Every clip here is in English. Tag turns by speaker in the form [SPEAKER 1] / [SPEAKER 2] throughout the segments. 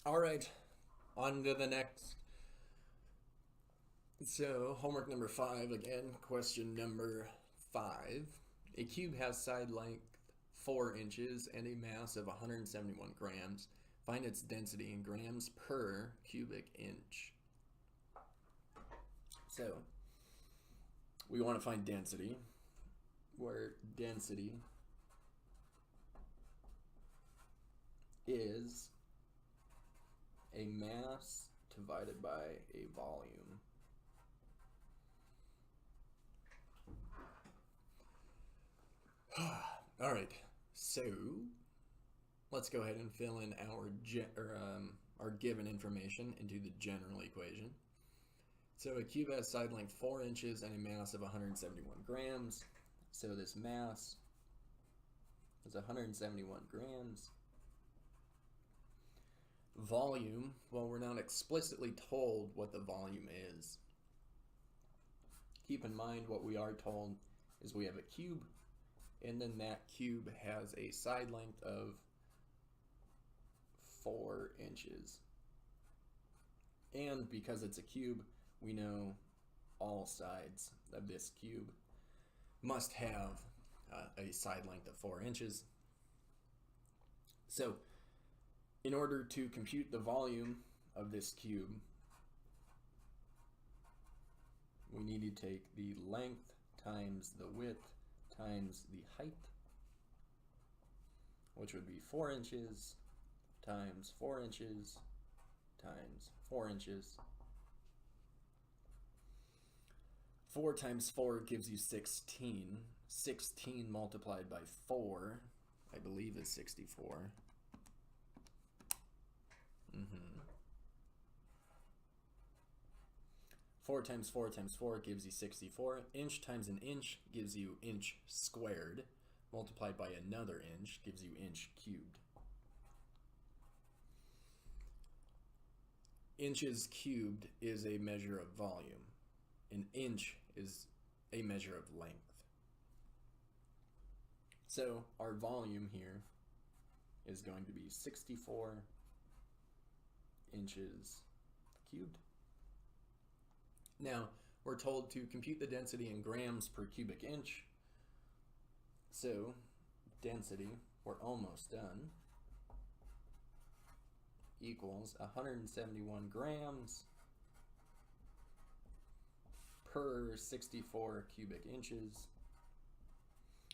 [SPEAKER 1] All right, on to the next. So, homework number 5 again, question number 5. A cube has side length 4 inches and a mass of 171 grams. Find its density in grams per cubic inch. So, we want to find density, where density is a mass divided by a volume. All right, so let's go ahead and fill in our given information into the general equation. So a cube has side length 4 inches and a mass of 171 grams. So this mass is 171 grams. Volume, well, we're not explicitly told what the volume is. Keep in mind what we are told is we have a cube, and then that cube has a side length of 4 inches. And because it's a cube, we know all sides of this cube must have a side length of 4 inches. So in order to compute the volume of this cube, we need to take the length times the width times the height, which would be 4 inches times 4 inches times 4 inches. 4 times 4 gives you 16. 16 multiplied by 4, I believe, is 64. 4 times 4 times 4 gives you 64. Inch times an inch gives you inch squared. Multiplied by another inch gives you inch cubed. Inches cubed is a measure of volume. An inch is a measure of length. So our volume here is going to be 64 inches cubed. Now, we're told to compute the density in grams per cubic inch. So, density, we're almost done, equals 171 grams per 64 cubic inches.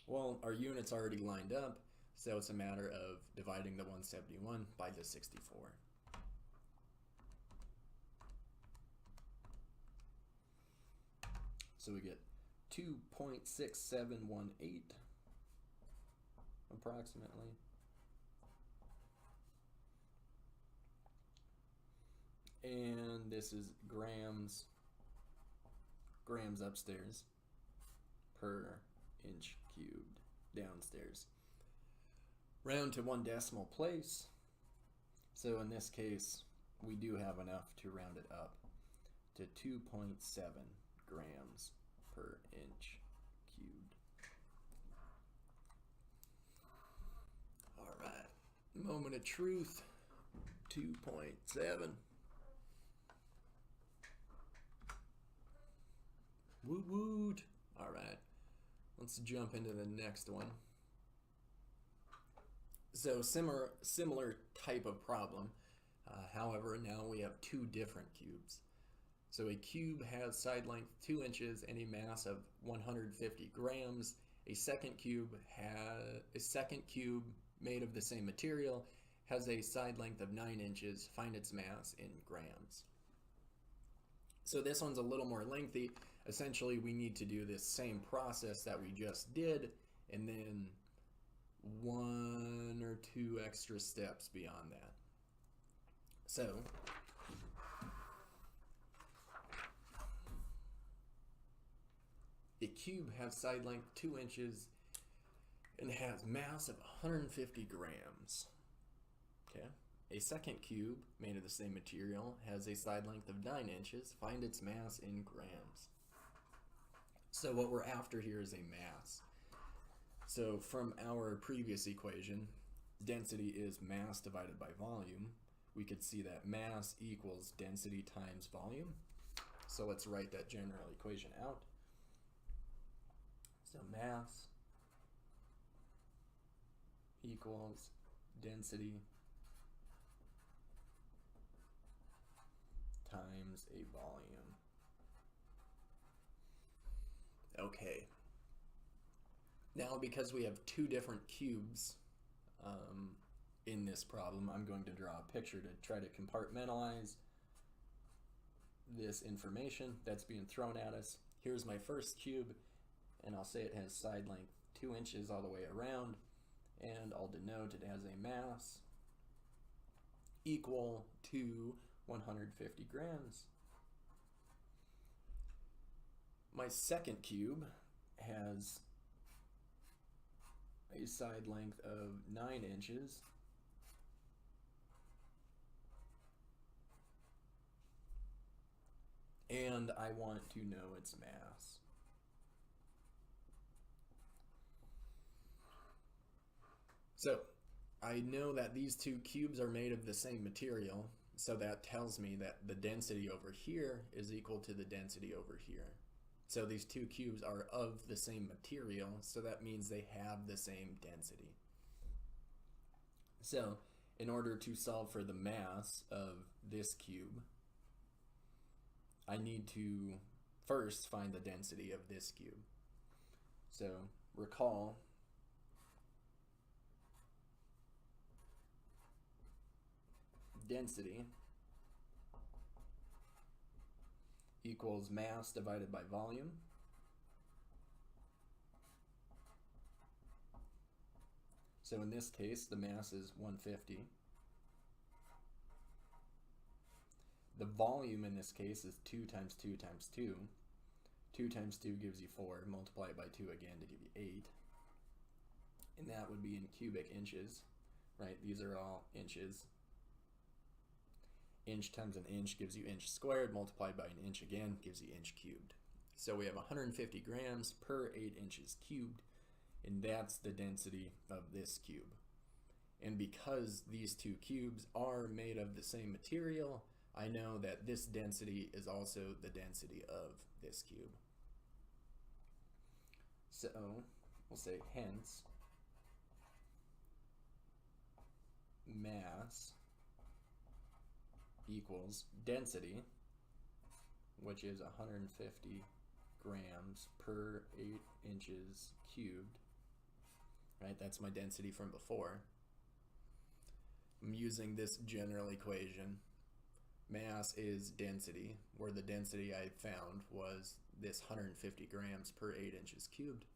[SPEAKER 1] Well, our unit's already lined up, so it's a matter of dividing the 171 by the 64. So we get 2.6718 approximately. And this is grams upstairs per inch cubed downstairs. Round to 1 decimal place. So in this case, we do have enough to round it up to 2.7 grams per inch cubed. All right, moment of truth, 2.7. Woot woot. All right, let's jump into the next one. So similar type of problem. However, now we have 2 different cubes. So a cube has side length 2 inches and a mass of 150 grams. A second cube made of the same material has a side length of 9 inches. Find its mass in grams. So this one's a little more lengthy. Essentially, we need to do this same process that we just did, and then 1 or 2 extra steps beyond that. So a cube has side length 2 inches and has mass of 150 grams. Okay. A second cube made of the same material has a side length of 9 inches. Find its mass in grams. So what we're after here is a mass. So from our previous equation, density is mass divided by volume. we could see that mass equals density times volume. So let's write that general equation out. So mass equals density times a volume. Okay. Now, because we have two different cubes in this problem, I'm going to draw a picture to try to compartmentalize this information that's being thrown at us. Here's my first cube, and I'll say it has side length 2 inches all the way around, and I'll denote it as a mass equal to 150 grams. My second cube has a side length of 9 inches and I want to know its mass. So I know that these two cubes are made of the same material, so that tells me that the density over here is equal to the density over here. So these two cubes are of the same material, so that means they have the same density. So in order to solve for the mass of this cube, I need to first find the density of this cube. So recall density equals mass divided by volume. So in this case, the mass is 150. The volume in this case is 2 times 2 times 2. 2 times 2 gives you 4. Multiply it by 2 again to give you 8. And that would be in cubic inches, right? These are all inches. Inch times an inch gives you inch squared, multiplied by an inch again gives you inch cubed. So we have 150 grams per 8 inches cubed, and that's the density of this cube. And because these two cubes are made of the same material, I know that this density is also the density of this cube. So we'll say hence mass equals density, which is 150 grams per 8 inches cubed, right? That's my density from before. I'm using this general equation. Mass is density, where the density I found was this 150 grams per 8 inches cubed.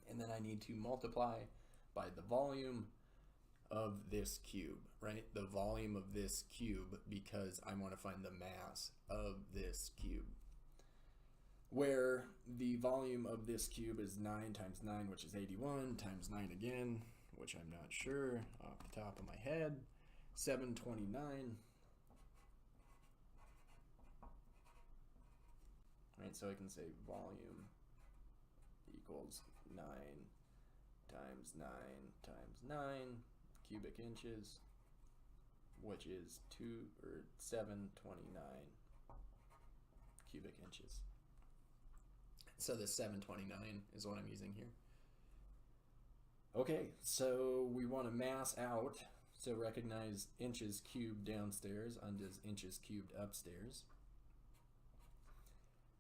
[SPEAKER 1] And then I need to multiply by the volume of this cube, right? The volume of this cube, because I want to find the mass of this cube. Where the volume of this cube is 9 times 9, which is 81, times 9 again, which I'm not sure off the top of my head, 729. Right, so I can say volume equals 9 times 9 times 9 cubic inches, which is 729 cubic inches. So this 729 is what I'm using here. Okay, so we want to mass out, so recognize inches cubed downstairs undoes inches cubed upstairs.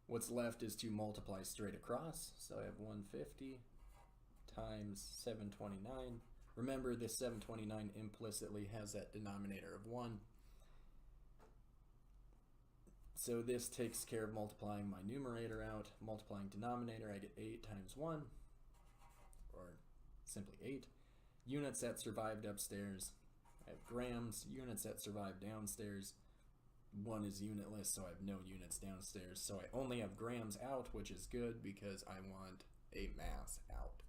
[SPEAKER 1] What's left is to multiply straight across, so I have 150 times 729. Remember, this 729 implicitly has that denominator of 1. So this takes care of multiplying my numerator out. Multiplying denominator, I get 8 times 1, or simply 8. Units that survived upstairs, I have grams. Units that survived downstairs, 1 is unitless, so I have no units downstairs. So I only have grams out, which is good because I want a mass out.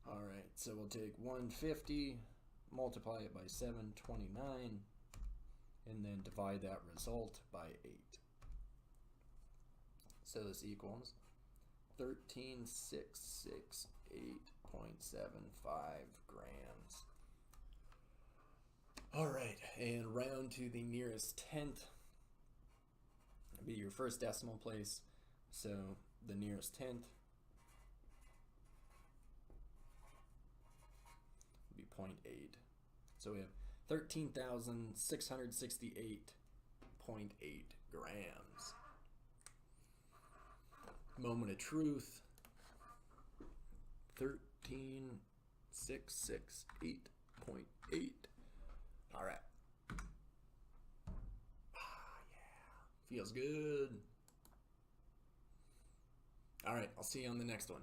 [SPEAKER 1] Alright, so we'll take 150, multiply it by 729, and then divide that result by 8. So this equals 13,668.75 grams. and round to the nearest tenth. That'd be your first decimal place. So the nearest tenth would be 0.8. So we have 13,668.8 grams. Moment of truth. 13,668.8. All right. Yeah. Feels good. All right. I'll see you on the next one.